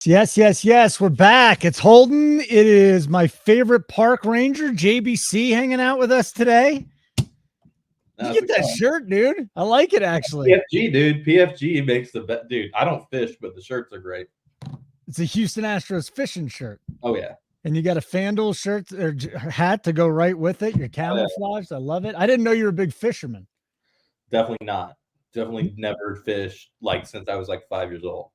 Yes. We're back. It's Holden. It is my favorite park ranger, JBC, hanging out with us today. You get that shirt, dude. I like it, actually. PFG, dude. PFG makes the best. Dude, I don't fish, but the shirts are great. It's a Houston Astros fishing shirt. Oh, yeah. And you got a FanDuel shirt or hat to go right with it. You're camouflaged. I love it. I didn't know you were a big fisherman. Definitely not. Definitely never fished since I was 5 years old.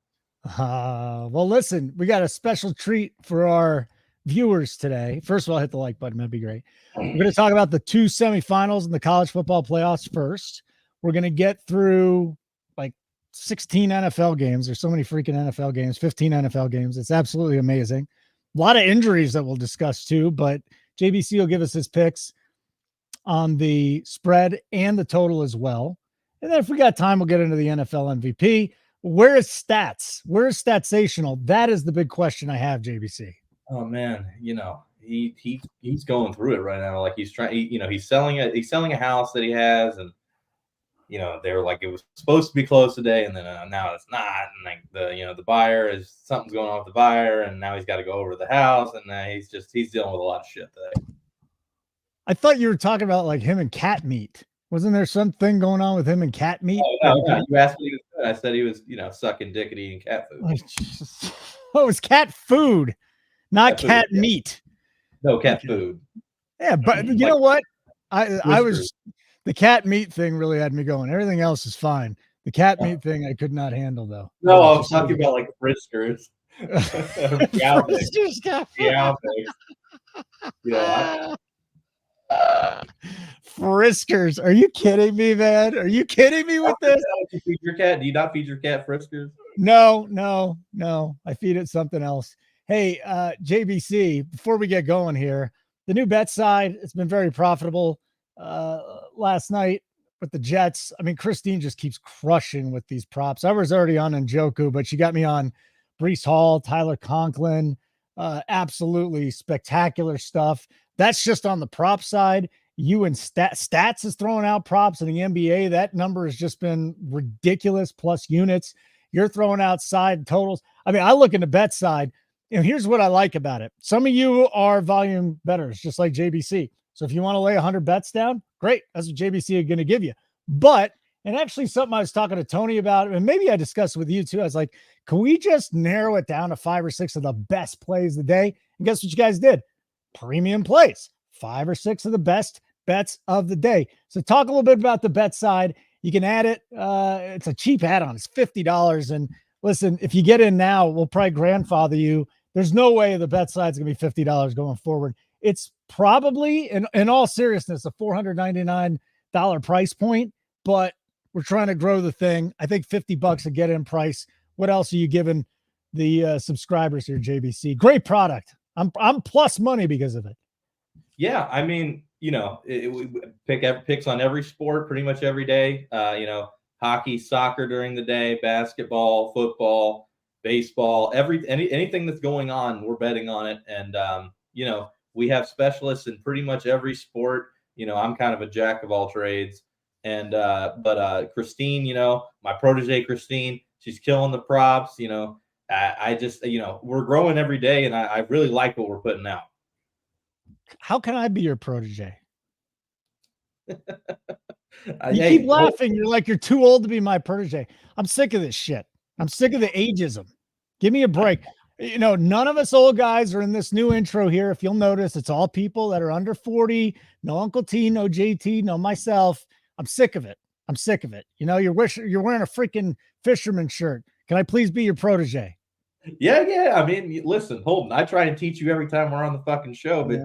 Well, listen, we got a special treat for our viewers today. First of all, hit the like button. That'd be great. We're going to talk about the two semifinals in the college football playoffs first. We're going to get through 16 NFL games. There's so many freaking NFL games, 15 NFL games. It's absolutely amazing. A lot of injuries that we'll discuss too, but JBC will give us his picks on the spread and the total as well. And then if we got time, we'll get into the NFL MVP. Where is Stats? Where is Statsational? That is the big question I have, JBC. Oh man, he's going through it right now. He's trying, he's selling a house that he has, and they were it was supposed to be closed today, and then now it's not. And the buyer is something's going on with the buyer, and now he's got to go over to the house, and he's dealing with a lot of shit today. I thought you were talking about him and cat meat. Wasn't there something going on with him and cat meat? Oh, no. You asked me. I said he was, sucking dick and eating cat food. Oh, it was cat food, not cat food, meat. No, cat food. Yeah, but you know what? I was the cat meat thing really had me going. Everything else is fine. The cat meat thing I could not handle though. No, I was talking about Friskers. Friskers. Are you kidding me, man? Are you kidding me with this? You feed your cat? Do you not feed your cat Friskers? No. I feed it something else. Hey, JBC, before we get going here, the new bet side, it's been very profitable. Last night with the Jets, I mean, Christine just keeps crushing with these props. I was already on Njoku, but she got me on Breece Hall, Tyler Conklin, absolutely spectacular stuff. That's just on the prop side. You and Stats is throwing out props in the NBA. That number has just been ridiculous, plus units. You're throwing out side totals. I mean, I look in the bet side, and here's what I like about it. Some of you are volume bettors, just like JBC. So if you want to lay 100 bets down, great. That's what JBC are going to give you. But, and actually something I was talking to Tony about, and maybe I discussed it with you too. I was like, can we just narrow it down to 5 or 6 of the best plays of the day? And guess what you guys did? Premium plays, 5 or 6 of the best bets of the day. So talk a little bit about the bet side. You can add it. It's a cheap add-on. It's $50. And listen, if you get in now, we'll probably grandfather you. There's no way the bet side's going to be $50 going forward. It's probably, in all seriousness, a $499 price point, but we're trying to grow the thing. I think $50 a get-in price. What else are you giving the subscribers here, JBC? Great product. I'm plus money because of it. Yeah, I mean, we picks on every sport pretty much every day. Hockey, soccer during the day, basketball, football, baseball, anything that's going on, we're betting on it. And we have specialists in pretty much every sport. I'm kind of a jack of all trades. And but Christine, my protege Christine, she's killing the props. I just, we're growing every day, and I really like what we're putting out. How can I be your protege? You keep laughing. You're like, you're too old to be my protege. I'm sick of this shit. I'm sick of the ageism. Give me a break. None of us old guys are in this new intro here. If you'll notice, it's all people that are under 40. No Uncle T, no JT, no myself. I'm sick of it. You're wearing a freaking fisherman shirt. Can I please be your protege? Yeah. I mean, listen, Holden, I try and teach you every time we're on the fucking show, but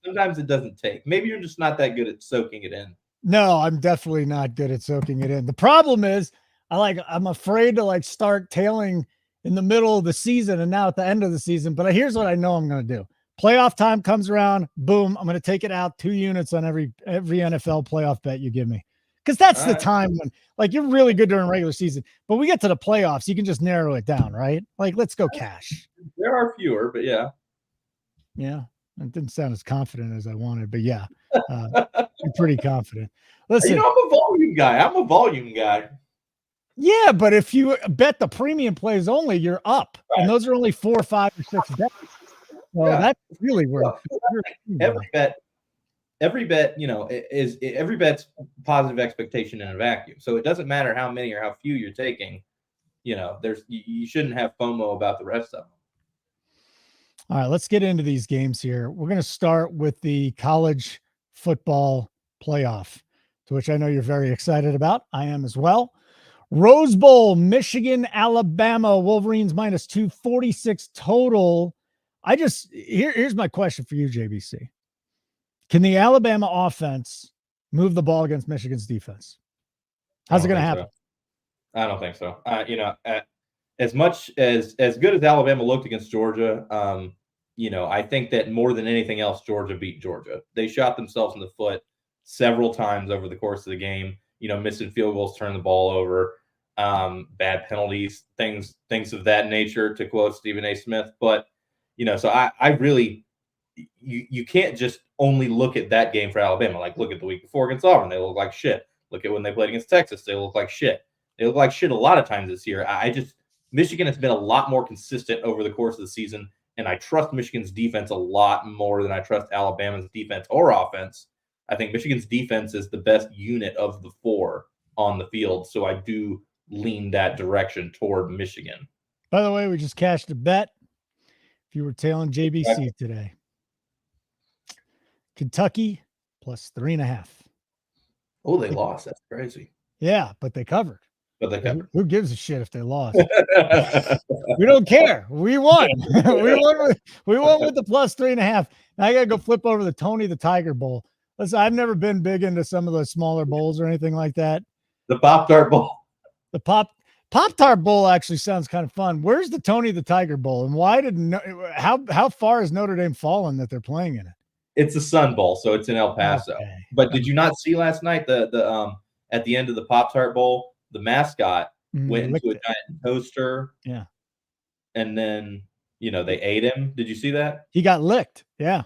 sometimes it doesn't take. Maybe you're just not that good at soaking it in. No, I'm definitely not good at soaking it in. The problem is I'm afraid to start tailing in the middle of the season and now at the end of the season. But here's what I know I'm going to do. Playoff time comes around. Boom. I'm going to take it out 2 units on every NFL playoff bet you give me. Because that's the time when you're really good during regular season, but we get to the playoffs, you can just narrow it down, right? Let's go cash. There are fewer, but yeah. Yeah. It didn't sound as confident as I wanted, but yeah, I'm pretty confident. Listen, I'm a volume guy. Yeah, but if you bet the premium plays only, you're up. Right. And those are only 4, 5, or 6 bets. So that's really where every bet, is every bet's positive expectation in a vacuum. So it doesn't matter how many or how few you're taking. You shouldn't have FOMO about the rest of them. All right, let's get into these games here. We're going to start with the college football playoff, to which I know you're very excited about. I am as well. Rose Bowl, Michigan, Alabama, Wolverines minus 246 total. Here's my question for you, JBC. Can the Alabama offense move the ball against Michigan's defense? How's it going to happen? I don't think so. As much as good as Alabama looked against Georgia, I think that more than anything else, Georgia beat Georgia. They shot themselves in the foot several times over the course of the game, missing field goals, turning the ball over, bad penalties, things of that nature, to quote Stephen A. Smith. But, so I really, you can't just only look at that game for Alabama. Like, look at the week before against Auburn. They look like shit. Look at when they played against Texas. They look like shit. They look like shit a lot of times this year. Michigan has been a lot more consistent over the course of the season, and I trust Michigan's defense a lot more than I trust Alabama's defense or offense. I think Michigan's defense is the best unit of the 4 on the field, so I do lean that direction toward Michigan. By the way, we just cashed a bet. If you were tailing JBC today, Kentucky plus 3.5. Oh, they lost. That's crazy. Yeah, but they covered. Who gives a shit if they lost? We don't care. We won. we won with the plus 3.5. Now I gotta go flip over the Tony the Tiger Bowl. Listen, I've never been big into some of the smaller bowls or anything like that. The Poptart Bowl. The Poptart Bowl actually sounds kind of fun. Where's the Tony the Tiger Bowl, and how far has Notre Dame fallen that they're playing in it? It's a Sun Bowl, so it's in El Paso. Okay. But did you not see last night the at the end of the Poptart Bowl, the mascot went into a giant toaster? Yeah. And then, they ate him. Did you see that? He got licked. Yeah.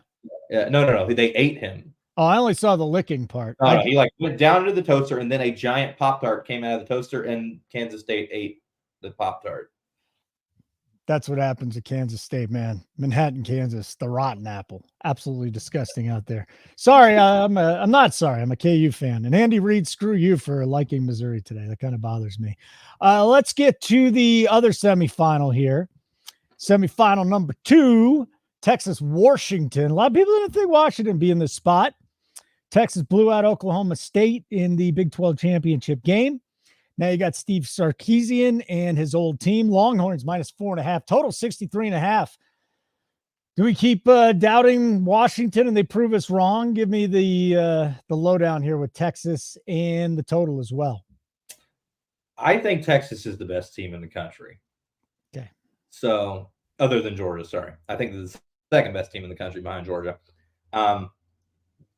No. They ate him. Oh, I only saw the licking part. No, he went down into the toaster, and then a giant Pop-Tart came out of the toaster, and Kansas State ate the Pop-Tart. That's what happens at Kansas State, man. Manhattan, Kansas, the rotten apple. Absolutely disgusting out there. Sorry, I'm not sorry. I'm a KU fan. And Andy Reid, screw you for liking Missouri today. That kind of bothers me. Let's get to the other semifinal here. Semifinal number 2, Texas, Washington. A lot of people didn't think Washington would be in this spot. Texas blew out Oklahoma State in the Big 12 championship game. Now you got Steve Sarkisian and his old team. Longhorns minus 4.5, total 63.5. Do we keep doubting Washington and they prove us wrong? Give me the lowdown here with Texas and the total as well. I think Texas is the best team in the country. Okay. So, other than Georgia, sorry. I think this is the second best team in the country behind Georgia.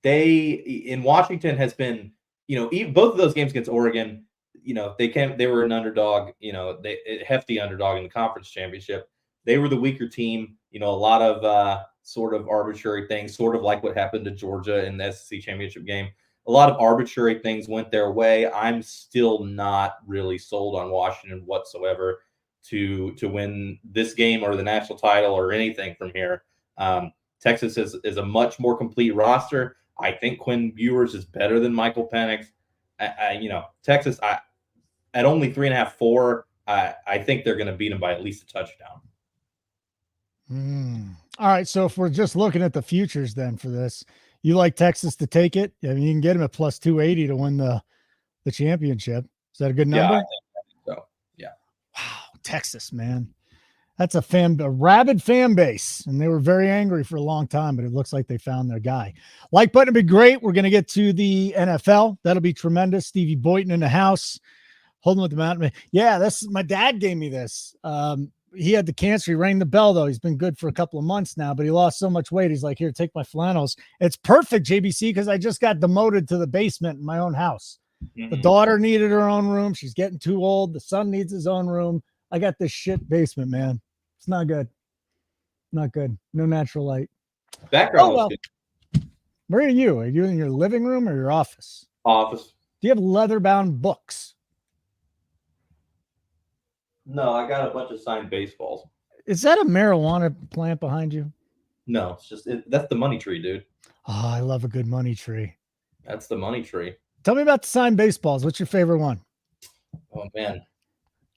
In Washington has been, both of those games against Oregon, they were an underdog, a hefty underdog in the conference championship. They were the weaker team, a lot of sort of arbitrary things, sort of like what happened to Georgia in the SEC championship game. A lot of arbitrary things went their way. I'm still not really sold on Washington whatsoever to win this game or the national title or anything from here. Texas is a much more complete roster. I think Quinn Ewers is better than Michael Penix. Texas, at only 3.5, 4, I think they're going to beat them by at least a touchdown. All right. So if we're just looking at the futures then for this, you like Texas to take it? I mean, you can get them at plus 280 to win the championship. Is that a good number? Yeah, I think so. Yeah. Wow. Texas, man. That's a rabid fan base, and they were very angry for a long time, but it looks like they found their guy. Like button would be great. We're going to get to the NFL. That'll be tremendous. Stevie Boynton in the house. Holden with the mountain. Yeah, my dad gave me this. He had the cancer. He rang the bell, though. He's been good for a couple of months now, but he lost so much weight. He's like, here, take my flannels. It's perfect, JBC, because I just got demoted to the basement in my own house. Mm-hmm. The daughter needed her own room. She's getting too old. The son needs his own room. I got this shit basement, man. It's not good. Not good. No natural light. Background was good. Where are you? Are you in your living room or your office? Office. Do you have leather-bound books? No, I got a bunch of signed baseballs. Is that a marijuana plant behind you? No, it's just that's the money tree, dude. Oh, I love a good money tree. That's the money tree. Tell me about the signed baseballs. What's your favorite one? Oh man,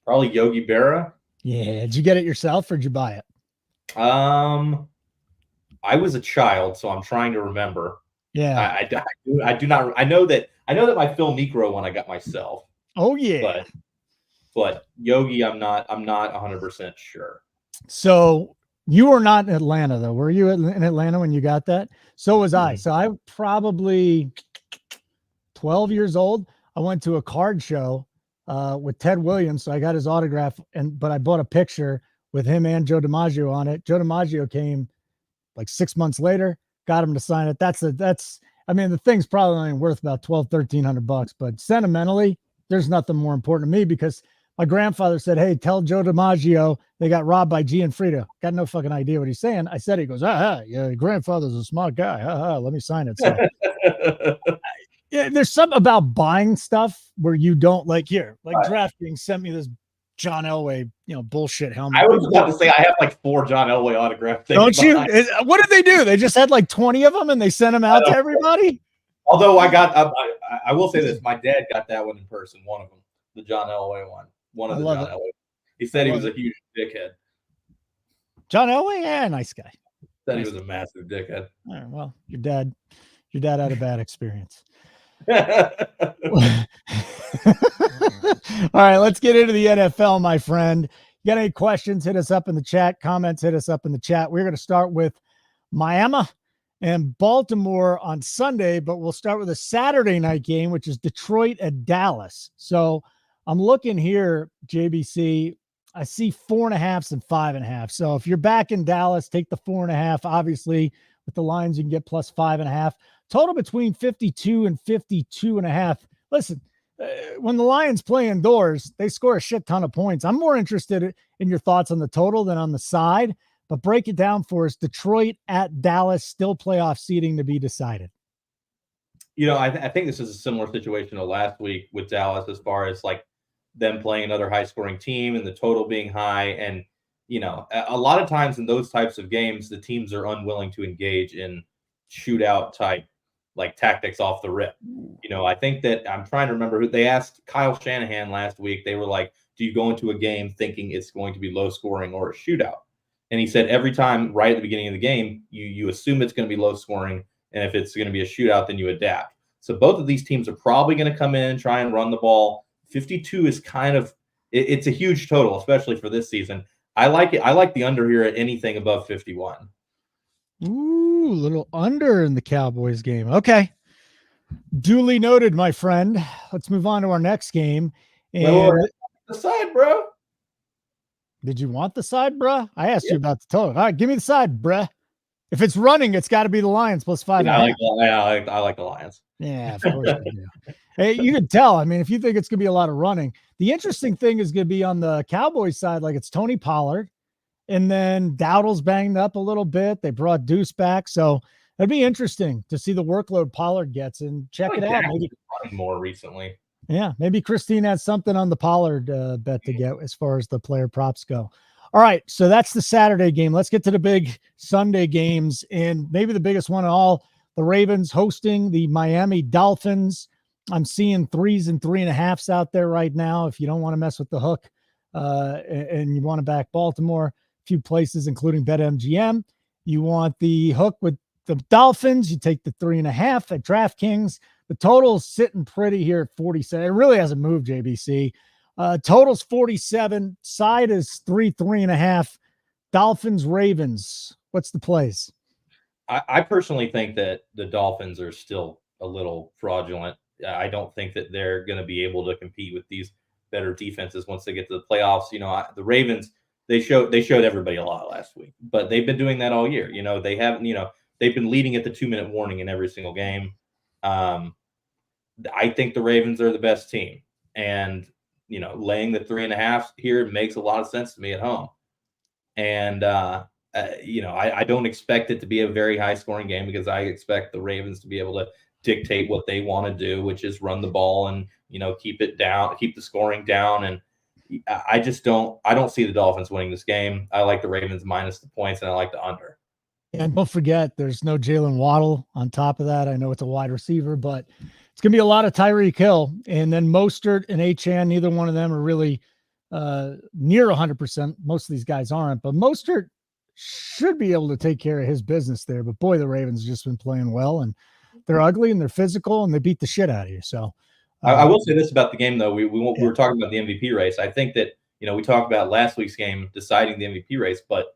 probably Yogi Berra. Yeah, did you get it yourself or did you buy it? I was a child, so I'm trying to remember. Yeah, I do not. I know that my Phil Necro one I got myself. Oh yeah. But Yogi, I'm not 100% sure. So you were not in Atlanta though. Were you in Atlanta when you got that? So was I. So I probably 12 years old. I went to a card show with Ted Williams. So I got his autograph but I bought a picture with him and Joe DiMaggio on it. Joe DiMaggio came like 6 months later, got him to sign it. I mean, the thing's probably only worth about $1,200-1,300, but sentimentally, there's nothing more important to me because my grandfather said, "Hey, tell Joe DiMaggio they got robbed by Gianfrido." Got no fucking idea what he's saying. I said, he goes, yeah, your grandfather's a smart guy. Let me sign it. So, yeah, there's something about buying stuff where you don't like DraftKings sent me this John Elway, bullshit helmet. I was about to say I have like 4 John Elway autograph things. Don't you? What did they do? They just had like 20 of them and they sent them out to everybody? Although I will say this, my dad got that one in person, one of them, the John Elway one. One of the John Elway. He said he was a huge dickhead. John Elway? Yeah, nice guy. Said he was a massive dickhead. All right, well, your dad had a bad experience. All right, let's get into the NFL, my friend. You got any questions? Hit us up in the chat. Comments, hit us up in the chat. We're going to start with Miami and Baltimore on Sunday, but we'll start with a Saturday night game, which is Detroit at Dallas. So I'm looking here, JBC. I see 4.5s and 5.5. So if you're back in Dallas, take the 4.5. Obviously, with the lines, you can get plus 5.5. Total between 52 and 52.5. Listen, when the Lions play indoors, they score a shit ton of points. I'm more interested in your thoughts on the total than on the side, but break it down for us. Detroit at Dallas, still playoff seeding to be decided. I think this is a similar situation to last week with Dallas as far as like them playing another high-scoring team and the total being high. And, a lot of times in those types of games, the teams are unwilling to engage in shootout type like tactics off the rip. I think that I'm trying to remember who they asked Kyle Shanahan last week. They were like, do you go into a game thinking it's going to be low scoring or a shootout? And he said every time right at the beginning of the game, you assume it's going to be low scoring. And if it's going to be a shootout, then you adapt. So both of these teams are probably going to come in and try and run the ball. 52 is it's a huge total, especially for this season. I like it. I like the under here at anything above 51. Ooh, a little under in the Cowboys game. Okay. Duly noted, my friend. Let's move on to our next game. And the side, bro. Did you want the side, bro? I asked you about the total. All right, give me the side, bro. If it's running, it's got to be the Lions plus 5.5. I like the Lions. Yeah, of course you do. Hey, you can tell. I mean, if you think it's going to be a lot of running, the interesting thing is going to be on the Cowboys side, like it's Tony Pollard, and then Dowdle's banged up a little bit. They brought Deuce back, so it'd be interesting to see the workload Pollard gets and check it out. Maybe running more recently. Yeah, maybe Christine has something on the Pollard bet to get as far as the player props go. All right, so that's the Saturday game. Let's get to the big Sunday games, and maybe the biggest one of all, the Ravens hosting the Miami Dolphins. I'm seeing 3s and 3.5s out there right now. If you don't want to mess with the hook and you want to back Baltimore, a few places, including BetMGM. You want the hook with the Dolphins, you take the 3.5 at DraftKings. The total's sitting pretty here at 47. It really hasn't moved, JBC. Total's 47. Side is 3.5. Dolphins, Ravens. What's the plays? I personally think that the Dolphins are still a little fraudulent. I don't think that they're going to be able to compete with these better defenses once they get to the playoffs. The Ravens, they showed everybody a lot last week, but they've been doing that all year. They haven't, they've been leading at the 2-minute warning in every single game. I think the Ravens are the best team, and laying the 3.5 here makes a lot of sense to me at home. And I don't expect it to be a very high scoring game because I expect the Ravens to be able to dictate what they want to do, which is run the ball and keep it down, keep the scoring down. And I don't see the Dolphins winning this game. I like the Ravens minus the points, and I like the under. And don't forget, there's no Jalen Waddle on top of that. I know it's a wide receiver, but it's going to be a lot of Tyreek Hill. And then Mostert and Achane, neither one of them are really near 100%. Most of these guys aren't, but Mostert should be able to take care of his business there. But boy, the Ravens have just been playing well, and they're ugly and they're physical and they beat the shit out of you. So I will say this about the game, though. We were talking about the MVP race. I think that, we talked about last week's game deciding the MVP race, but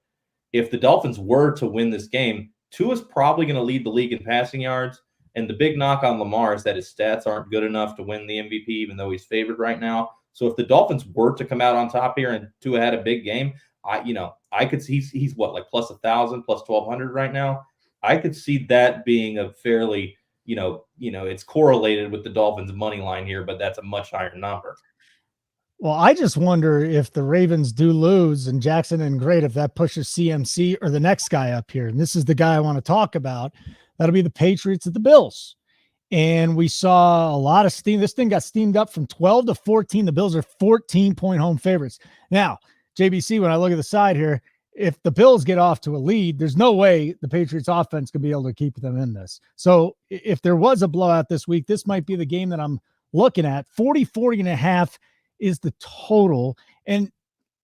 if the Dolphins were to win this game, Tua's probably going to lead the league in passing yards. And the big knock on Lamar is that his stats aren't good enough to win the MVP, even though he's favored right now. So if the Dolphins were to come out on top here and Tua had a big game, I could see he's what, like plus 1,000, plus 1,200 right now. I could see that being a fairly, it's correlated with the Dolphins money line here, but that's a much higher number. Well, I just wonder if the Ravens do lose and Jackson and great, if that pushes CMC or the next guy up here. And this is the guy I want to talk about. That'll be the Patriots at the Bills. And we saw a lot of steam. This thing got steamed up from 12 to 14. The Bills are 14-point home favorites. Now, JBC, when I look at the side here, if the Bills get off to a lead, there's no way the Patriots offense can be able to keep them in this. So if there was a blowout this week, this might be the game that I'm looking at. 40-40.5 is the total. And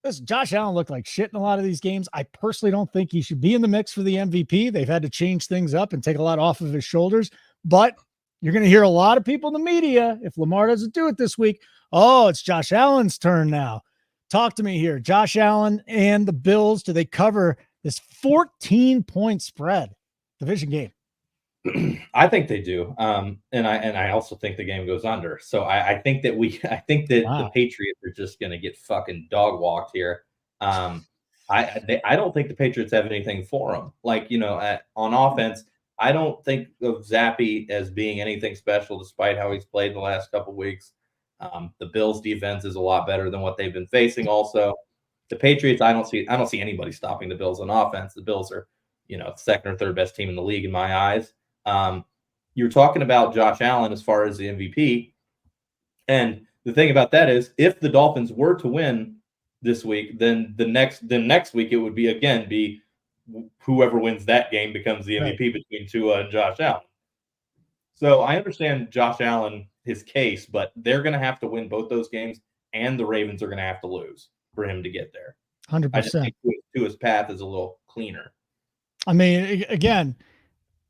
listen, Josh Allen looked like shit in a lot of these games. I personally don't think he should be in the mix for the MVP. They've had to change things up and take a lot off of his shoulders. But you're going to hear a lot of people in the media, if Lamar doesn't do it this week, oh, it's Josh Allen's turn now. Talk to me here. Josh Allen and the Bills, do they cover this 14-point spread division game? I think they do. And I also think the game goes under. So I think that the Patriots are just going to get fucking dog walked here. I don't think the Patriots have anything for them. Like, on offense, I don't think of Zappy as being anything special, despite how he's played the last couple of weeks. The Bills defense is a lot better than what they've been facing. Also, the Patriots, I don't see anybody stopping the Bills on offense. The Bills are, second or third best team in the league in my eyes. You're talking about Josh Allen as far as the MVP. And the thing about that is, if the Dolphins were to win this week, then the next week it would be whoever wins that game becomes the MVP between Tua and Josh Allen. So I understand Josh Allen, his case, but they're going to have to win both those games, and the Ravens are going to have to lose for him to get there. 100%. I just think Tua's path is a little cleaner. I mean, again,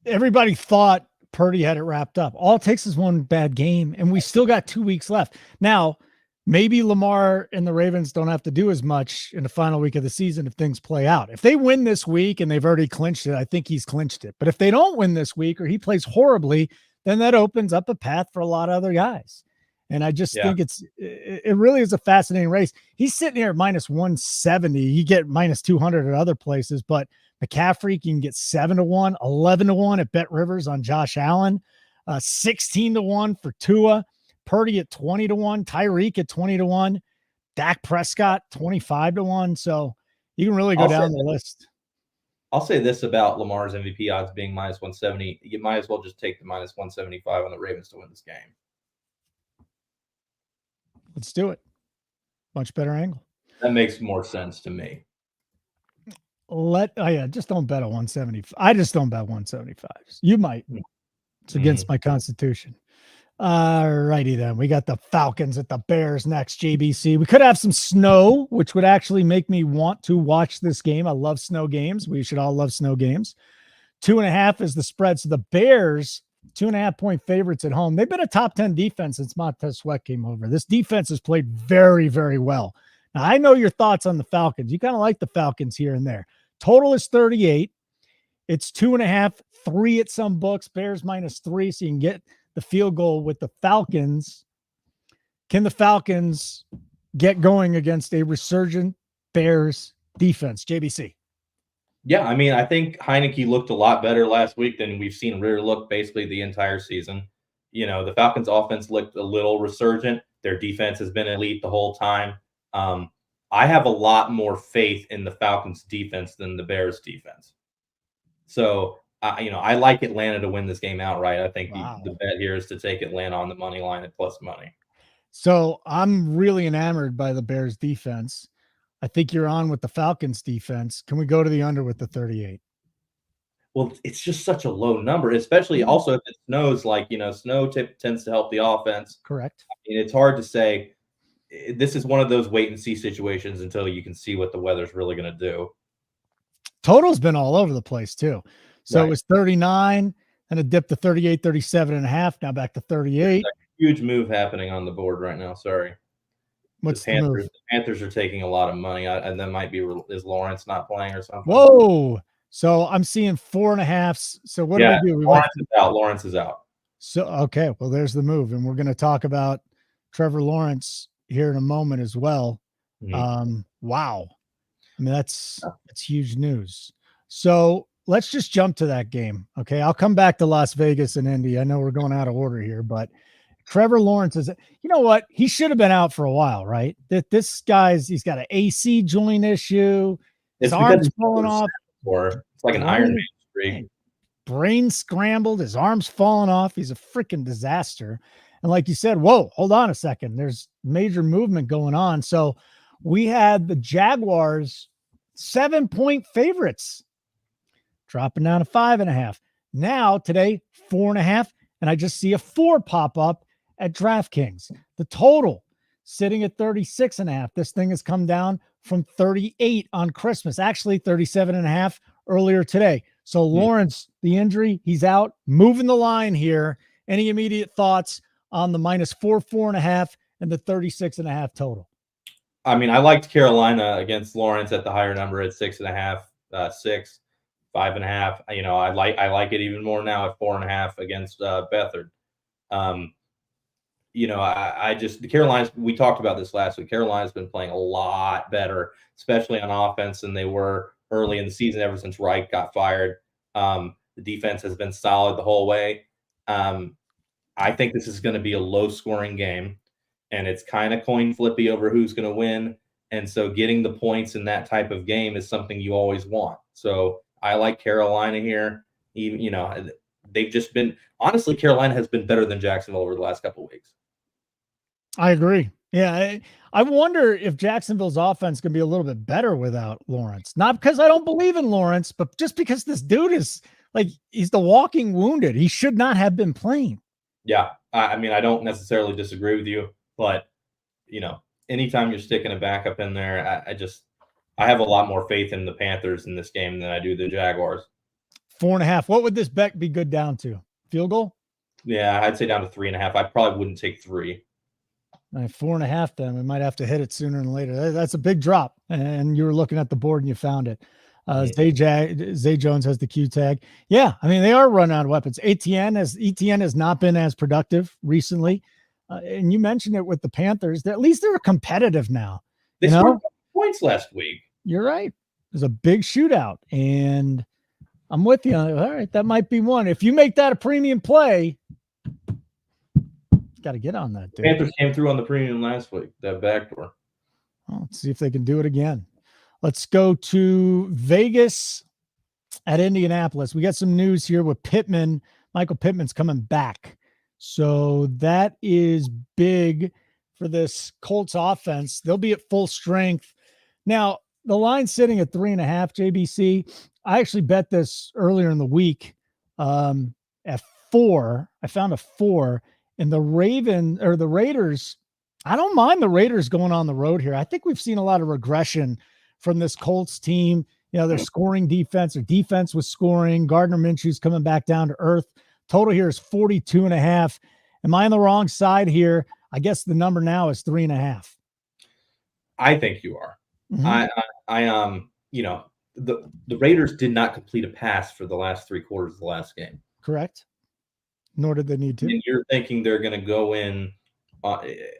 everybody thought Purdy had it wrapped up. All it takes is one bad game, and we still got 2 weeks left. Now, maybe Lamar and the Ravens don't have to do as much in the final week of the season if things play out. If they win this week and they've already clinched it, I think he's clinched it. But if they don't win this week or he plays horribly, then that opens up a path for a lot of other guys. And I just think it really is a fascinating race. He's sitting here at minus 170. You get minus 200 at other places, but McCaffrey can get 7-1, 11-1 at Bet Rivers on Josh Allen, 16-1 for Tua, Purdy at 20-1, Tyreek at 20-1, Dak Prescott 25-1. So you can really go down the list. I'll say this about Lamar's MVP odds being minus 170. You might as well just take the minus 175 on the Ravens to win this game. Let's do it. Much better angle. That makes more sense to me. Just don't bet at 175. I just don't bet 175. You might. It's against my constitution. All righty then. We got the Falcons at the Bears next, JBC. We could have some snow, which would actually make me want to watch this game. I love snow games. We should all love snow games. 2.5 is the spread. So the Bears, 2.5-point favorites at home. They've been a top 10 defense since Montez Sweat came over. This defense has played very, very well. Now, I know your thoughts on the Falcons. You kind of like the Falcons here and there. Total is 38. It's 2.5, 3 at some books. Bears minus 3, so you can get the field goal with the Falcons. Can the Falcons get going against a resurgent Bears defense? JBC. Yeah, I mean, I think Heineke looked a lot better last week than we've seen Rear look basically the entire season. The Falcons offense looked a little resurgent. Their defense has been elite the whole time. I have a lot more faith in the Falcons defense than the Bears defense. So, I like Atlanta to win this game outright. I think the bet here is to take Atlanta on the money line at plus money. So I'm really enamored by the Bears defense. I think you're on with the Falcons defense. Can we go to the under with the 38? Well, it's just such a low number, especially also if it snows. Like, snow tends to help the offense. Correct. I mean, it's hard to say. This is one of those wait and see situations until you can see what the weather's really going to do. Total's been all over the place too. So Right. it was 39 and it dipped to 38, 37 and a half. Now back to 38. Huge move happening on the board right now. Sorry. What's the move? The Panthers are taking a lot of money, and that might be is Lawrence not playing or something. Whoa! So I'm seeing 4.5. So what do we do? Lawrence is out. So okay, well there's the move, and we're going to talk about Trevor Lawrence here in a moment as well. Mm-hmm. Wow, I mean that's huge news. So let's just jump to that game. Okay, I'll come back to Las Vegas and Indy. I know we're going out of order here, but Trevor Lawrence is, you know what? He should have been out for a while, right? This he's got an AC joint issue. His arm's falling off. It's like an Iron Man streak. Brain scrambled. His arm's falling off. He's a freaking disaster. And like you said, whoa, hold on a second. There's major movement going on. So we had the Jaguars 7-point favorites dropping down to 5.5. Now today, 4.5. And I just see a 4 pop up at DraftKings. The total sitting at 36.5. This thing has come down from 38 on Christmas, actually 37.5 earlier today. So Lawrence, the injury, he's out, moving the line here. Any immediate thoughts on the -4, 4.5, and the 36.5 total? I mean, I liked Carolina against Lawrence at the higher number at 6.5, 6, 5.5. I like it even more now at 4.5 against Beathard. The Carolinas, we talked about this last week. Carolina's been playing a lot better, especially on offense, than they were early in the season, ever since Reich got fired. The defense has been solid the whole way. I think this is going to be a low-scoring game, and it's kind of coin flippy over who's going to win. And so getting the points in that type of game is something you always want. So I like Carolina here. Even, they've just been – honestly, Carolina has been better than Jacksonville over the last couple of weeks. I agree. Yeah, I wonder if Jacksonville's offense can be a little bit better without Lawrence. Not because I don't believe in Lawrence, but just because this dude is like, he's the walking wounded. He should not have been playing. Yeah, I mean, I don't necessarily disagree with you, but, anytime you're sticking a backup in there, I have a lot more faith in the Panthers in this game than I do the Jaguars. 4.5. What would this bet be good down to? Field goal? Yeah, I'd say down to 3.5. I probably wouldn't take 3. 4.5, then we might have to hit it sooner than later. That's a big drop. And you were looking at the board and you found it. Zay Jones has the Q tag. Yeah, I mean, they are running out of weapons. ETN has not been as productive recently. And you mentioned it with the Panthers. At least they're competitive now. They scored points last week. You're right. There's a big shootout. And I'm with you. All right, that might be one. If you make that a premium play, got to get on that, dude. Panthers came through on the premium last week, that backdoor. Well, let's see if they can do it again. Let's go to Vegas at Indianapolis. We got some news here with Pittman. Michael Pittman's coming back. So that is big for this Colts offense. They'll be at full strength. Now, the line's sitting at 3.5, JBC. I actually bet this earlier in the week at 4. I found a 4. And the Raiders, I don't mind the Raiders going on the road here. I think we've seen a lot of regression from this Colts team. Their scoring defense, their defense was scoring. Gardner Minshew's coming back down to earth. Total here is 42.5. Am I on the wrong side here? I guess the number now is 3.5. I think you are. Mm-hmm. The Raiders did not complete a pass for the last 3 quarters of the last game. Correct. Nor did they need to. And you're thinking they're going to go in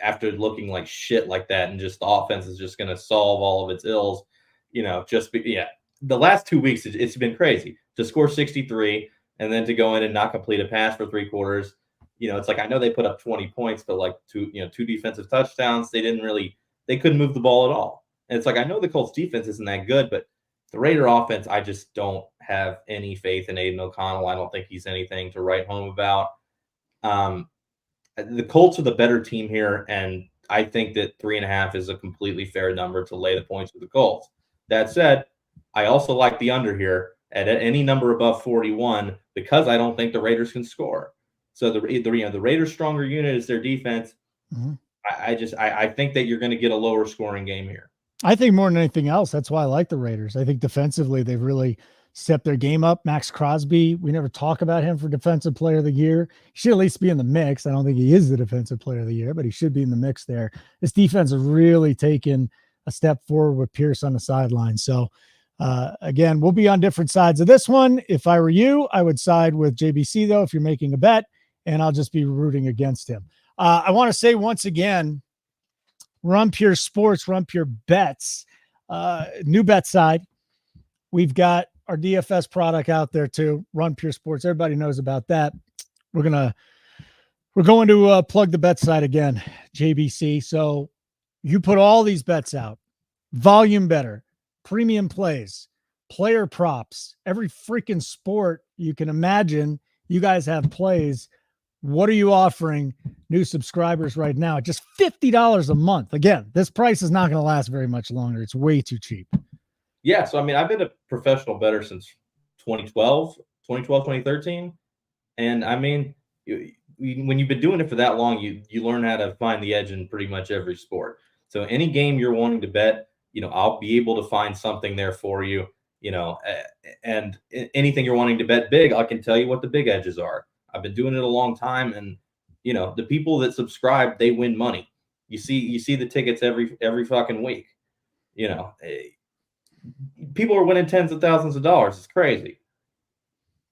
after looking like shit like that, and just the offense is just going to solve all of its ills. The last 2 weeks it's been crazy to score 63 and then to go in and not complete a pass for 3 quarters. It's like, I know they put up 20 points, but like 2 defensive touchdowns. They couldn't move the ball at all. And it's like, I know the Colts defense isn't that good, but the Raider offense, I just don't have any faith in Aiden O'Connell. I don't think he's anything to write home about. the Colts are the better team here, and I think that 3.5 is a completely fair number to lay the points with the Colts. That said, I also like the under here at any number above 41 because I don't think the Raiders can score. So the Raiders' stronger unit is their defense. Mm-hmm. I think that you're going to get a lower scoring game here. I think more than anything else, that's why I like the Raiders. I think defensively they've really stepped their game up. Max Crosby, we never talk about him for Defensive Player of the Year. He should at least be in the mix. I don't think he is the Defensive Player of the Year, but he should be in the mix there. This defense has really taken a step forward with Pierce on the sideline. So, again, we'll be on different sides of this one. If I were you, I would side with JBC, though, if you're making a bet, and I'll just be rooting against him. I want to say once again, Run Pure Sports, Run Pure Bets, new bet side. We've got our DFS product out there too. Run Pure Sports. Everybody knows about that. We're going to plug the bet side again, JBC. So you put all these bets out, volume better, premium plays, player props, every freaking sport you can imagine. You guys have plays. What are you offering new subscribers right now at just $50 a month? Again, this price is not going to last very much longer. It's way too cheap. Yeah. So, I mean, I've been a professional bettor since 2013. And I mean, when you've been doing it for that long, you learn how to find the edge in pretty much every sport. So any game you're wanting to bet, I'll be able to find something there for you, and anything you're wanting to bet big, I can tell you what the big edges are. I've been doing it a long time, and the people that subscribe, they win money. You see the tickets every fucking week. People are winning tens of thousands of dollars. It's crazy.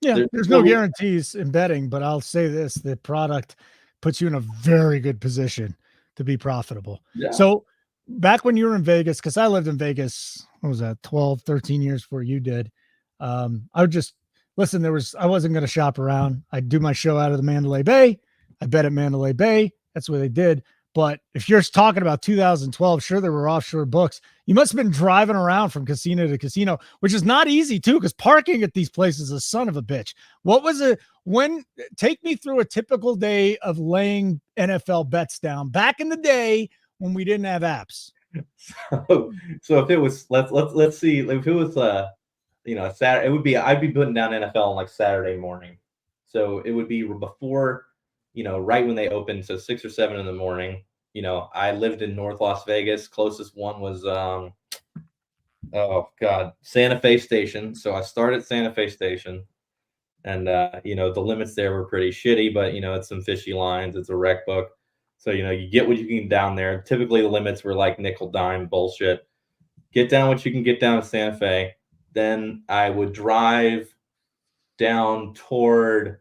Yeah, there's no guarantees in betting, but I'll say this: the product puts you in a very good position to be profitable. Yeah. So back when you were in Vegas, because I lived in Vegas, what was that, 12, 13 years before you did, I would just listen, I wasn't going to shop around. I'd do my show out of the Mandalay Bay. I bet at Mandalay Bay. That's what they did. But if you're talking about 2012, sure, there were offshore books. You must have been driving around from casino to casino, which is not easy too, because parking at these places is a son of a bitch. Take me through a typical day of laying NFL bets down back in the day when we didn't have apps. So if it was, let's see, if it was Saturday, it would be, I'd be putting down NFL on like Saturday morning. So it would be before, right when they opened. So 6 or 7 in the morning. I lived in North Las Vegas. Closest one was, Santa Fe Station. So I started at Santa Fe Station, and the limits there were pretty shitty, but it's some fishy lines. It's a rec book. So, you get what you can down there. Typically the limits were like nickel dime bullshit. Get down what you can get down to Santa Fe. Then I would drive down toward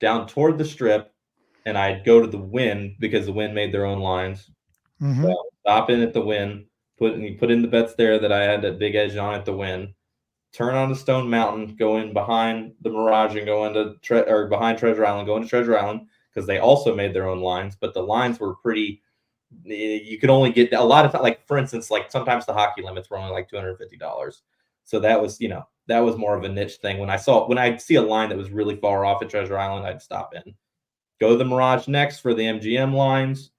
the Strip, and I'd go to the Wynn because the Wynn made their own lines. Mm-hmm. So stop in at the Wynn, put in the bets there that I had that big edge on at the Wynn. Turn on to Stone Mountain, go in behind the Mirage and go into behind Treasure Island, go into Treasure Island because they also made their own lines, but the lines were pretty. You could only get a lot of, like, for instance, like sometimes the hockey limits were only like $250. So that was more of a niche thing. When I'd see a line that was really far off at Treasure Island, I'd stop in. Go to the Mirage next for the MGM lines.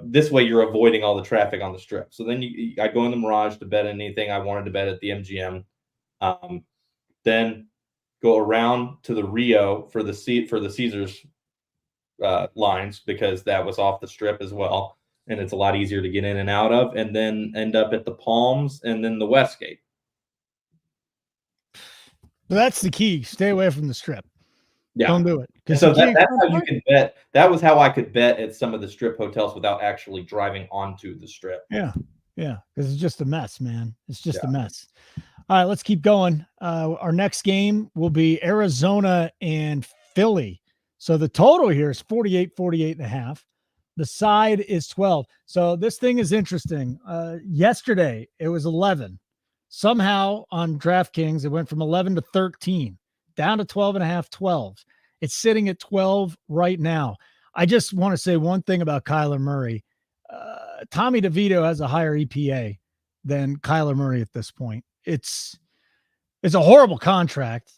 This way you're avoiding all the traffic on the Strip. So then I'd go in the Mirage to bet anything I wanted to bet at the MGM. Then go around to the Rio for the Caesars lines because that was off the Strip as well, and it's a lot easier to get in and out of. And then end up at the Palms and then the Westgate. That's the key. Stay away from the Strip. Yeah. Don't do it. So that's how you can bet. That was how I could bet at some of the Strip hotels without actually driving onto the Strip. Yeah. Yeah. Because it's just a mess, man. It's just a mess. All right, let's keep going. Our next game will be Arizona and Philly. So the total here is 48.5. The side is 12. So this thing is interesting. Yesterday, it was 11. Somehow on DraftKings, it went from 11 to 13, down to 12.5, 12. It's sitting at 12 right now. I just want to say one thing about Kyler Murray. Tommy DeVito has a higher EPA than Kyler Murray at this point. It's a horrible contract.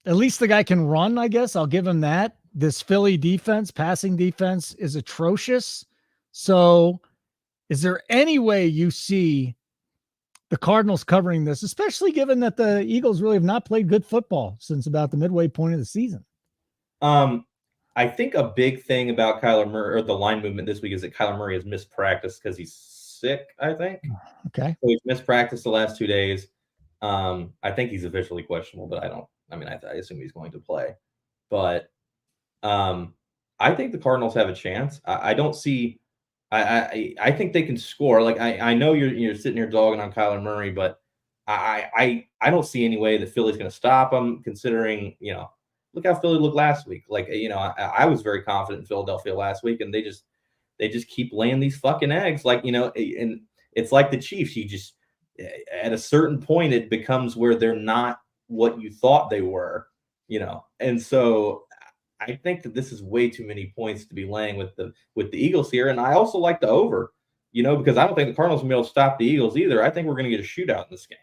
At least the guy can run, I guess. I'll give him that. this Philly defense, passing defense, is atrocious. So is there any way you see the Cardinals covering this, especially given that the Eagles really have not played good football since about the midway point of the season? I think a big thing about Kyler Murray, or the line movement this week, is that Kyler Murray has missed practice because he's sick, I think. Okay. So he's missed practice the last 2 days. I think he's officially questionable, but I assume he's going to play. But I think the Cardinals have a chance. I don't see I think they can score. Like I know you're sitting here dogging on Kyler Murray, but I don't see any way that Philly's going to stop them, considering, look how Philly looked last week. Like, I was very confident in Philadelphia last week, and they just keep laying these fucking eggs. Like, and it's like the Chiefs. You just, at a certain point, it becomes where they're not what you thought they were, and so I think that this is way too many points to be laying with the Eagles here. And I also like the over, because I don't think the Cardinals will be able to stop the Eagles either. I think we're going to get a shootout in this game.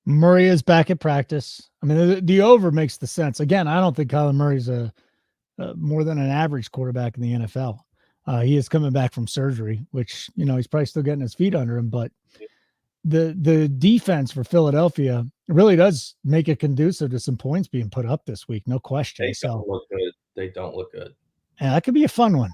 Murray is back at practice. I mean, the over makes the sense. Again, I don't think Kyler Murray's a more than an average quarterback in the NFL. He is coming back from surgery, which, he's probably still getting his feet under him. But the defense for Philadelphia really does make it conducive to some points being put up this week. No question. They don't look good. They don't look good. And that could be a fun one.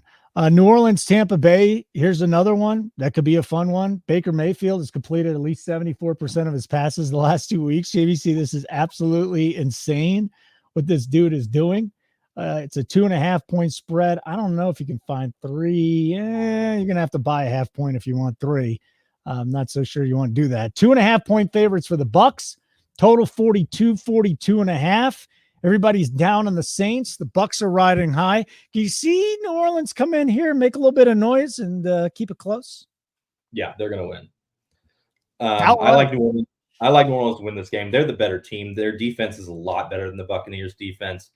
New Orleans, Tampa Bay. Here's another one that could be a fun one. Baker Mayfield has completed at least 74% of his passes the last 2 weeks. JBC, this is absolutely insane what this dude is doing. It's a 2.5 point spread. I don't know if you can find 3. You're going to have to buy a half point if you want 3. I'm not so sure you want to do that. 2.5 point favorites for the Bucks. Total 42.5. Everybody's down on the Saints. The Bucks are riding high. Can you see New Orleans come in here, make a little bit of noise, and keep it close? Yeah, they're going to win. I like New Orleans. I like New Orleans to win this game. They're the better team. Their defense is a lot better than the Buccaneers' defense.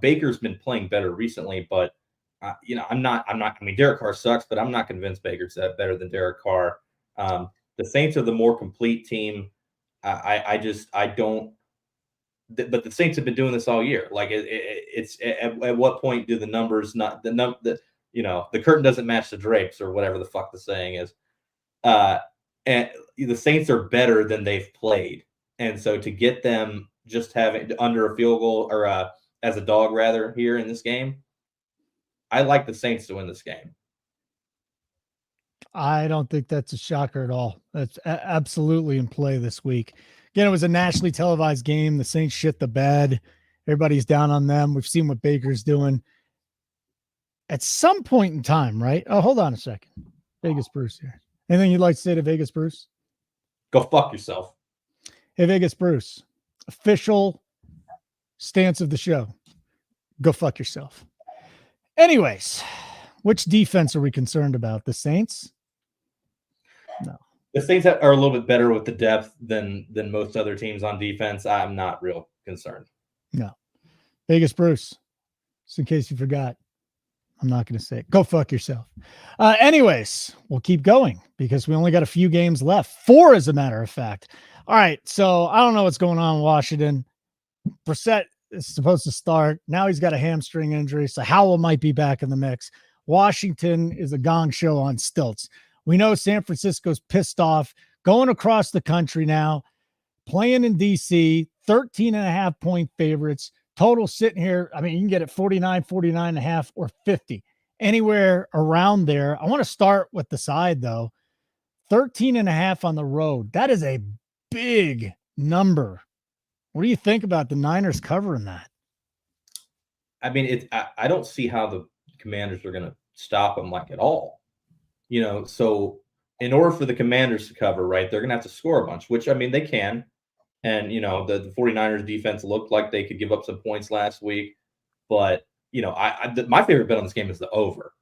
Baker's been playing better recently, but I'm not. I mean, Derek Carr sucks, but I'm not convinced Baker's better than Derek Carr. The Saints are the more complete team. I don't. But the Saints have been doing this all year. Like it's at what point do the numbers not the curtain doesn't match the drapes, or whatever the fuck the saying is. And the Saints are better than they've played, and so to get them just having under a field goal, or as a dog rather, here in this game, I like the Saints to win this game. I don't think that's a shocker at all. That's absolutely in play this week. Again, it was a nationally televised game. The Saints shit the bed. Everybody's down on them. We've seen what Baker's doing. At some point in time, right? Oh, hold on a second. Vegas Bruce here. Anything you'd like to say to Vegas Bruce? Go fuck yourself. Hey, Vegas Bruce. Official stance of the show. Go fuck yourself. Anyways, which defense are we concerned about? The Saints? No. The Saints are a little bit better with the depth than most other teams on defense. I'm not real concerned. No. Vegas Bruce, just in case you forgot, I'm not going to say it. Go fuck yourself. Anyways, we'll keep going because we only got a few games left. 4, as a matter of fact. All right, so I don't know what's going on in Washington. Brissett is supposed to start. Now he's got a hamstring injury, so Howell might be back in the mix. Washington is a gong show on stilts. We know San Francisco's pissed off, going across the country now, playing in D.C., 13.5 point favorites, total sitting here. I mean, you can get it 49, 49.5, or 50, anywhere around there. I want to start with the side, though. 13.5 on the road. That is a big number. What do you think about the Niners covering that? I mean, I don't see how the Commanders are going to stop them at all. So in order for the Commanders to cover, right, they're going to have to score a bunch, which, I mean, they can. And, the 49ers defense looked like they could give up some points last week. But, my favorite bet on this game is the over.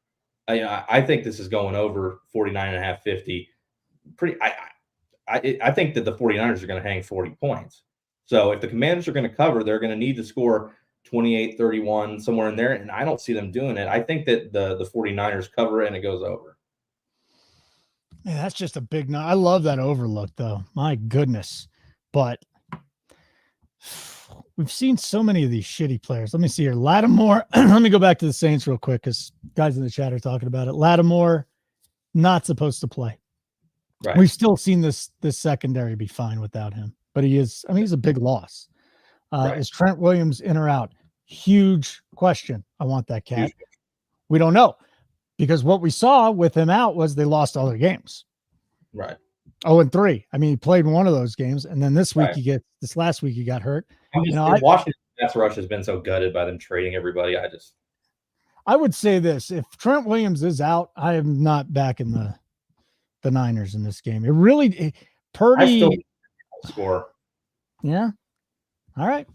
I think this is going over 49.5, 50. I think that the 49ers are going to hang 40 points. So if the Commanders are going to cover, they're going to need to score 28, 31, somewhere in there. And I don't see them doing it. I think that the 49ers cover it and it goes over. Yeah, that's just a big number. I love that overlook, though. My goodness. But we've seen so many of these shitty players. Let me see here. Lattimore. Let me go back to the Saints real quick because guys in the chat are talking about it. Lattimore, not supposed to play. Right. We've still seen this secondary be fine without him, but he is. I mean, he's a big loss. Right. Is Trent Williams in or out? Huge question. I want that cat. We don't know because what we saw with him out was they lost all their games. Right. 0-3. I mean, he played one of those games, and then this week Right. this last week he got hurt. Washington pass rush has been so gutted by them trading everybody. I would say this: if Trent Williams is out, I am not backing the Niners in this game. Purdy. I still score. Yeah. All right.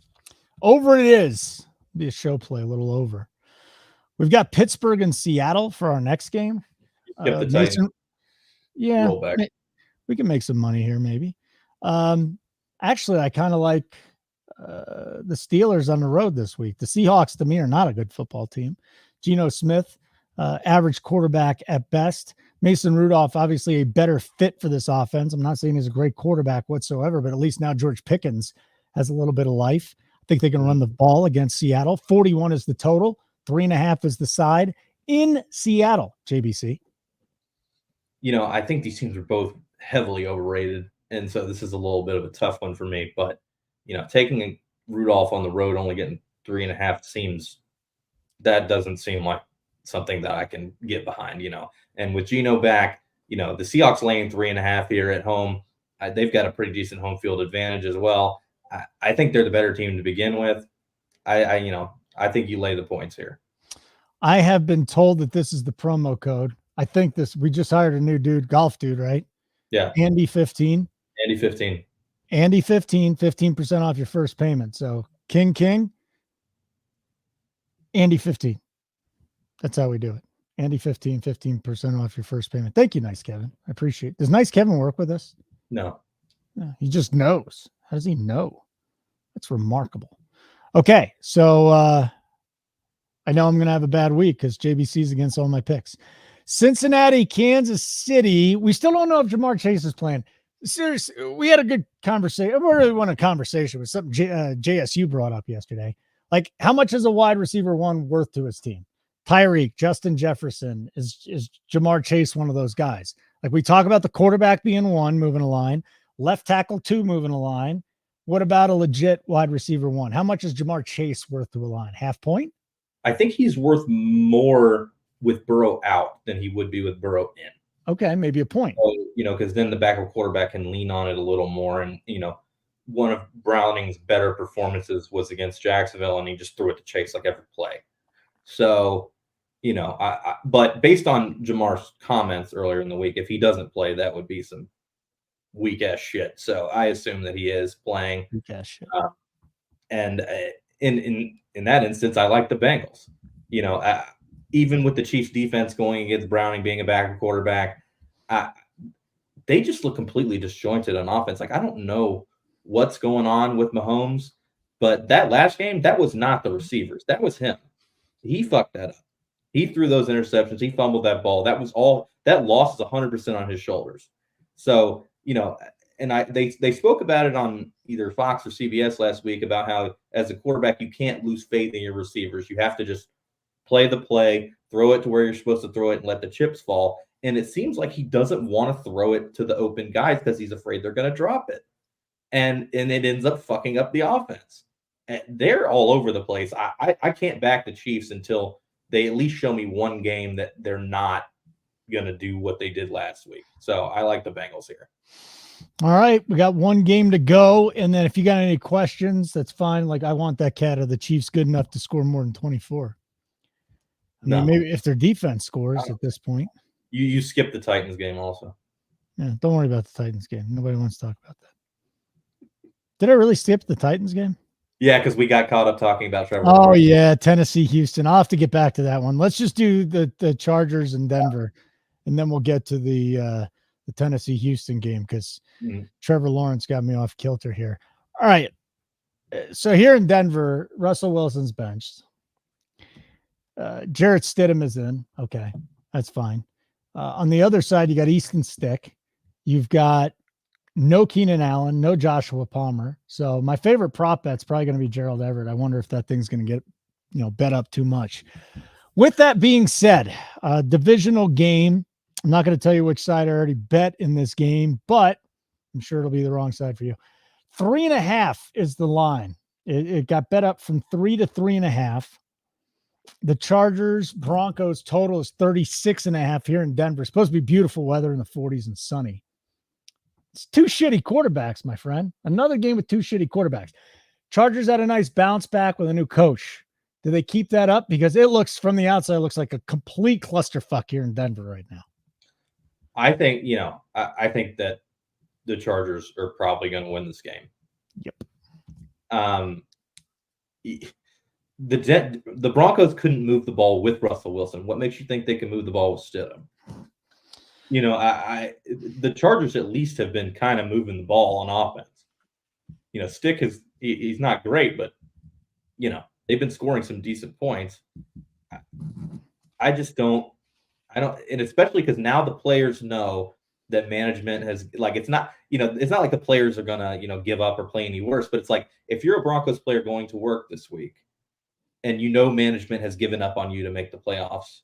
Over it is. Be a show play, a little over. We've got Pittsburgh and Seattle for our next game. Skip the Titans. Yeah. Roll back. We can make some money here, maybe. Actually, I kind of like the Steelers on the road this week. The Seahawks, to me, are not a good football team. Geno Smith, average quarterback at best. Mason Rudolph, obviously a better fit for this offense. I'm not saying he's a great quarterback whatsoever, but at least now George Pickens has a little bit of life. I think they can run the ball against Seattle. 41 is the total. 3.5 is the side in Seattle, JBC. I think these teams are both heavily overrated. And so this is a little bit of a tough one for me. But, taking Rudolph on the road, only getting 3.5 that doesn't seem like something that I can get behind, And with Geno back, the Seahawks laying 3.5 here at home, they've got a pretty decent home field advantage as well. I think they're the better team to begin with. I think you lay the points here. I have been told that this is the promo code. I think we just hired a new golf dude, right? Yeah. Andy 15. Andy 15. Andy 15, 15% off your first payment. So King, Andy 15. That's how we do it. Andy 15, 15% off your first payment. Thank you, Nice Kevin. I appreciate it. Does Nice Kevin work with us? No. He just knows. How does he know? That's remarkable. Okay, so I know I'm going to have a bad week because JBC's against all my picks. Cincinnati, Kansas City. We still don't know if Jamar Chase is playing. Seriously, we had a good conversation. I really want a conversation with something JSU brought up yesterday. Like, how much is a wide receiver one worth to his team? Tyreek, Justin Jefferson, is Jamar Chase one of those guys? Like, we talk about the quarterback being one, moving a line, left tackle two, moving a line. What about a legit wide receiver one? How much is Jamar Chase worth to a line? Half point? I think he's worth more with Burrow out than he would be with Burrow in. Okay, maybe a point. So, because then the backup quarterback can lean on it a little more. And, one of Browning's better performances was against Jacksonville, and he just threw it to Chase like every play. So, but based on Jamar's comments earlier in the week, if he doesn't play, that would be some weak ass shit. So I assume that he is playing. Weak ass shit. And in that instance, I like the Bengals. Even with the Chiefs defense going against Browning being a backup quarterback, they just look completely disjointed on offense. Like, I don't know what's going on with Mahomes, but that last game, that was not the receivers. That was him. He fucked that up. He threw those interceptions. He fumbled that ball. That was all. That loss is 100% on his shoulders. So, and they spoke about it on either Fox or CBS last week about how as a quarterback, you can't lose faith in your receivers. You have to just play the play, throw it to where you're supposed to throw it, and let the chips fall. And it seems like he doesn't want to throw it to the open guys because he's afraid they're going to drop it. And it ends up fucking up the offense. And they're all over the place. I can't back the Chiefs until they at least show me one game that they're not going to do what they did last week. So I like the Bengals here. All right. We got one game to go. And then if you got any questions, that's fine. Like, I want that cat. Are the Chiefs good enough to score more than 24? I mean, maybe if their defense scores at this point. You skip the Titans game also. Yeah, don't worry about the Titans game. Nobody wants to talk about that. Did I really skip the Titans game? Yeah, because we got caught up talking about Trevor. Oh, yeah, Tennessee, Houston. I'll have to get back to that one. Let's just do the Chargers and Denver, and then we'll get to the Tennessee-Houston game because Trevor Lawrence got me off kilter here. All right. So here in Denver, Russell Wilson's benched. Jarrett Stidham is in. Okay, that's fine. On the other side, you got Easton Stick. You've got no Keenan Allen, no Joshua Palmer. So my favorite prop bet's probably going to be Gerald Everett. I wonder if that thing's going to get, bet up too much. With that being said, divisional game. I'm not going to tell you which side I already bet in this game, but I'm sure it'll be the wrong side for you. 3.5 is the line. It got bet up from 3 to 3.5. The Chargers Broncos total is 36.5 here in Denver. It's supposed to be beautiful weather in the 40s and sunny. It's two shitty quarterbacks, my friend. Another game with two shitty quarterbacks. Chargers had a nice bounce back with a new coach. Do they keep that up? Because it looks from the outside, looks like a complete clusterfuck here in Denver right now. I think, I think that the Chargers are probably going to win this game. Yep. The Broncos couldn't move the ball with Russell Wilson. What makes you think they can move the ball with Stidham? The Chargers at least have been kind of moving the ball on offense. Stick he's not great, but they've been scoring some decent points. I don't, and especially because now the players know that management has, it's not like the players are gonna, give up or play any worse, but it's like, if you're a Broncos player going to work this week and management has given up on you to make the playoffs,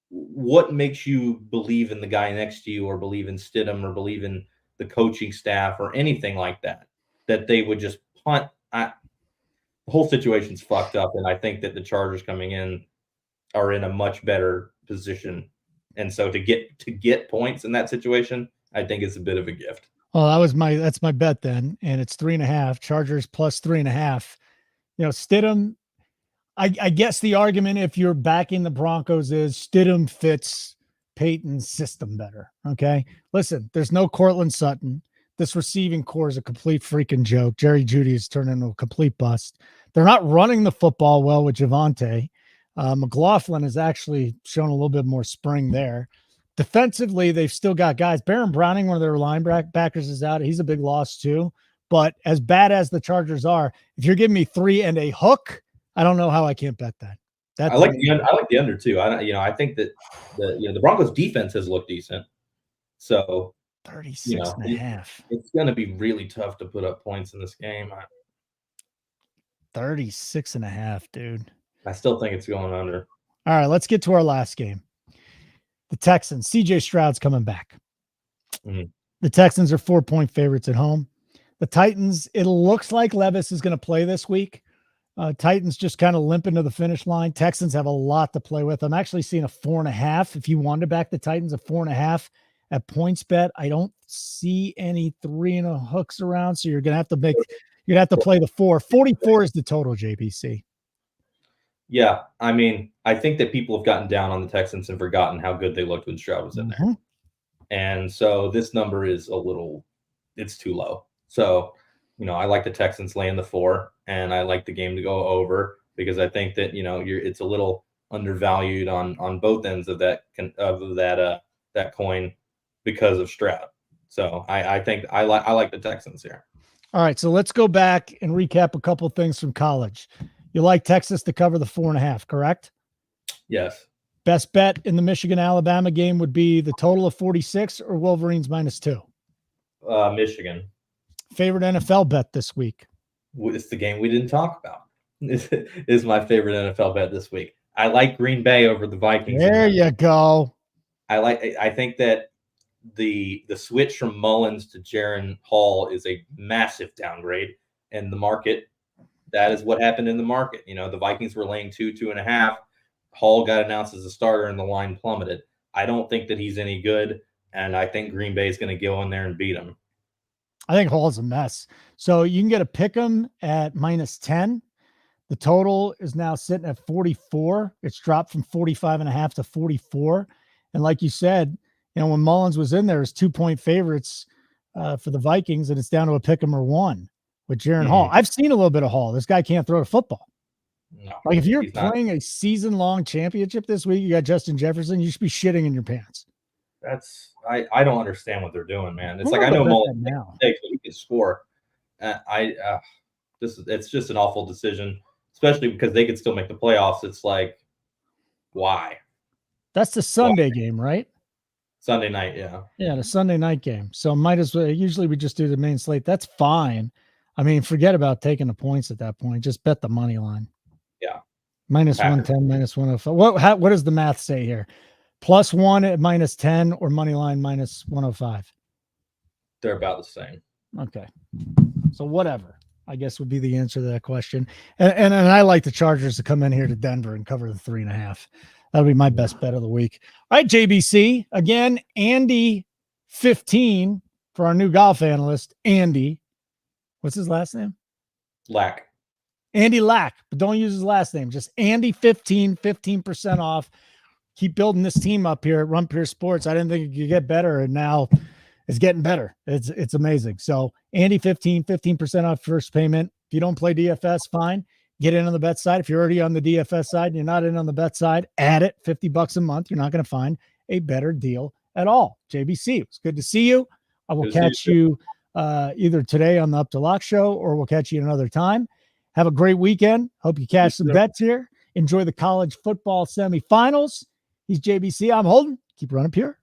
what makes you believe in the guy next to you, or believe in Stidham, or believe in the coaching staff or anything like that they would just punt? The whole situation's fucked up, and I think that the Chargers coming in are in a much better position. And so to get points in that situation, I think it's a bit of a gift. Well, that's my bet then. And it's 3.5. Chargers plus 3.5. Stidham, I guess the argument, if you're backing the Broncos, is Stidham fits Peyton's system better. Okay. Listen, there's no Cortland Sutton. This receiving core is a complete freaking joke. Jerry Jeudy has turned into a complete bust. They're not running the football well with Javonte. McLaughlin has actually shown a little bit more spring there. Defensively, they've still got guys. Baron Browning, one of their linebackers, is out. He's a big loss too. But as bad as the Chargers are, if you're giving me 3 and a hook, I don't know how I can't bet that. I like the under too. I think that the Broncos defense has looked decent. So 36.5. It's going to be really tough to put up points in this game. 36.5, dude. I still think it's going under. All right, let's get to our last game. The Texans. CJ Stroud's coming back. Mm-hmm. The Texans are 4-point favorites at home. The Titans, it looks like Levis is going to play this week. Titans just kind of limping to the finish line. Texans have a lot to play with. I'm actually seeing a 4.5. If you wanted to back the Titans, a 4.5 at points bet. I don't see any 3 and a hooks around, so you're going to have to play the 4. 44 is the total, JBC. Yeah, I think that people have gotten down on the Texans and forgotten how good they looked when Stroud was in there. And so this number is it's too low. So, I like the Texans laying the 4, and I like the game to go over, because I think that, it's a little undervalued on both ends of that coin because of Stroud. So I think I like the Texans here. All right, so let's go back and recap a couple things from college. You like Texas to cover the 4.5, correct? Yes. Best bet in the Michigan-Alabama game would be the total of 46 or Wolverines -2? Michigan. Favorite NFL bet this week? It's the game we didn't talk about. This is my favorite NFL bet this week. I like Green Bay over the Vikings. There you go. I think that the switch from Mullins to Jaron Hall is a massive downgrade in the market. That is what happened in the market. The Vikings were laying 2.5. Hall got announced as a starter and the line plummeted. I don't think that he's any good, and I think Green Bay is going to go in there and beat him. I think Hall's a mess. So you can get a pick 'em at -10. The total is now sitting at 44. It's dropped from 45.5 to 44. And like you said, when Mullins was in there, it's 2-point favorites for the Vikings, and it's down to a pick 'em or 1 with Jaron Hall. I've seen a little bit of Hall. This guy can't throw the football. No, if you're playing a season-long championship this week, you got Justin Jefferson, you should be shitting in your pants. I don't understand what they're doing, man. It's I know Mullins now, but he can score. It's just an awful decision, especially because they could still make the playoffs. It's like, why? That's the Sunday game, right? Sunday night, yeah. Yeah, the Sunday night game. So might as well. Usually we just do the main slate. That's fine. I mean, forget about taking the points at that point. Just bet the money line. Yeah. Minus 110, minus 105. What does the math say here? +1 at -10 or money line minus 105? They're about the same. Okay. So whatever, I guess, would be the answer to that question. And I like the Chargers to come in here to Denver and cover the 3.5. That'll be my best bet of the week. All right, JBC. Again, Andy 15 for our new golf analyst, Andy. What's his last name? Lack. Andy Lack, but don't use his last name. Just Andy 15% off. Keep building this team up here at Run Pure Sports. I didn't think it could get better, and now it's getting better. It's amazing. So Andy 15% off first payment. If you don't play DFS, fine. Get in on the bet side. If you're already on the DFS side and you're not in on the bet side, add it. $50 a month. You're not going to find a better deal at all. JBC, it's good to see you. I will catch you either today on the Up to Lock show, or we'll catch you another time. Have a great weekend. Hope you cash some bets here. Enjoy the college football semifinals. He's JBC. I'm Holden. Keep running pure.